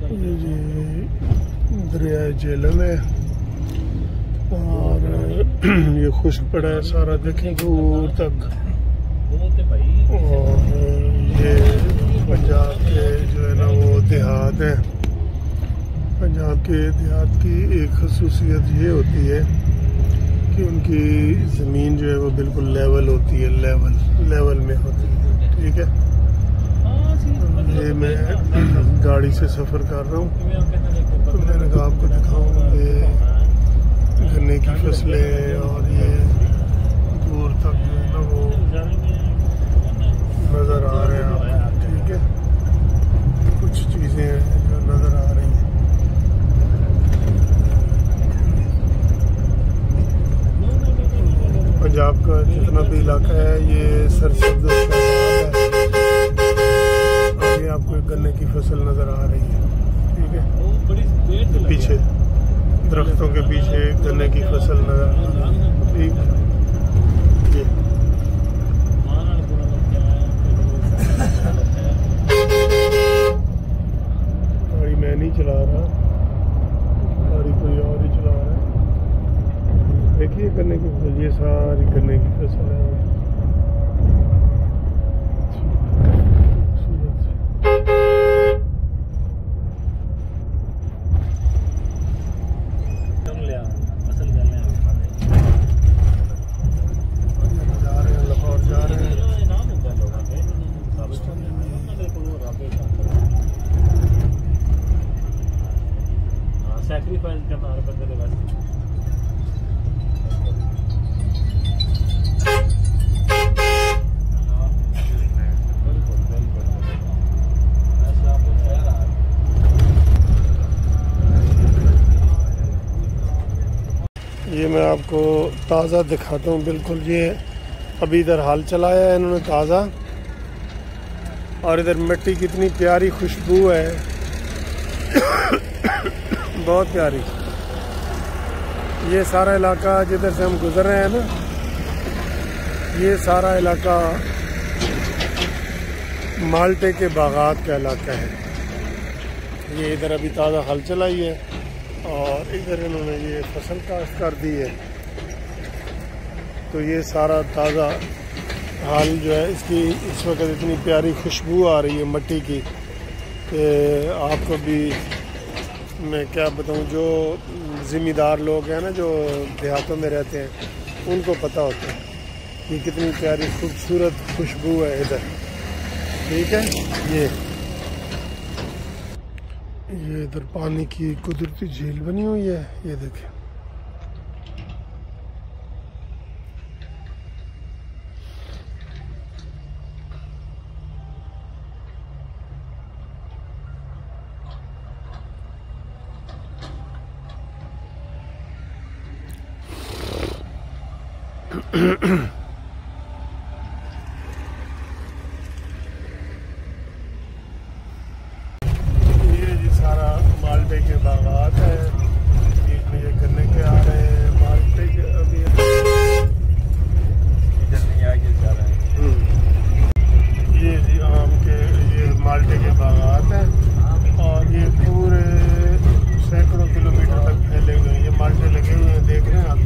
ये दरिया झेलम है और ये खुश्क पड़ा है सारा, देखें दूर तक। और ये पंजाब के जो है ना वो देहात है। पंजाब के देहात की एक खसूसियत ये होती है कि उनकी ज़मीन जो है वो बिल्कुल लेवल होती है, लेवल में होती है। ठीक है, ये मैं गाड़ी से सफ़र कर रहा हूँ तो मैंने कहा आपको दिखाऊँ ये गन्ने की फसलें और ये दूर तक जो है ना वो नज़र आ रहे हैं आप। ठीक है, कुछ चीज़ें जो नज़र आ रही हैं। पंजाब का जितना भी इलाका है ये सरसब्ज़ है। आगे आपको गन्ने की फसल नज़र आ रही है। ठीक है, पीछे दरख्तों के पीछे गन्ने की फसल नज़र आ रही है। ठीक, ये गाड़ी मैं नहीं चला रहा, गाड़ी कोई और ही चला रहा है। देखिए गन्ने की फसल, ये सारी गन्ने की फसल है। सैक्रिफाइस करना हर बंदे के वास्ते। ये मैं आपको ताज़ा दिखाता हूँ बिल्कुल। ये अभी इधर हाल चलाया है इन्होंने ताज़ा, और इधर मिट्टी कितनी प्यारी खुशबू है बहुत प्यारी। ये सारा इलाका जिधर से हम गुजर रहे हैं ना, ये सारा इलाका माल्टे के बागात का इलाका है। ये इधर अभी ताज़ा हल चलाई है और इधर इन्होंने ये फसल काश्त कर दी है। तो ये सारा ताज़ा हाल जो है, इसकी इस वक्त इतनी प्यारी खुशबू आ रही है मिट्टी की कि आपको भी मैं क्या बताऊं। जो ज़िम्मेदार लोग हैं ना, जो देहातों में रहते हैं, उनको पता होता है कि कितनी प्यारी खूबसूरत खुशबू है इधर। ठीक है, ये इधर पानी की कुदरती झील बनी हुई है, ये देखें। ये जी सारा माल्टे के बागात है। बीच में ये गन्ने के आ रहे हैं, माल्टे के अभी इधर नहीं आगे जा रहे हैं। ये जी आम के, ये माल्टे के बागात हैं और ये पूरे सैकड़ों किलोमीटर तक फैले हुए हैं। ये माल्टे लगे हुए हैं, देख रहे हैं आप।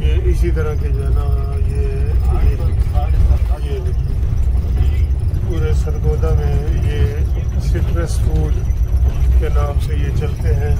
ये इसी तरह के जो है ना, ये पूरे सरगोदा में ये सिट्रस फूड के नाम से ये चलते हैं।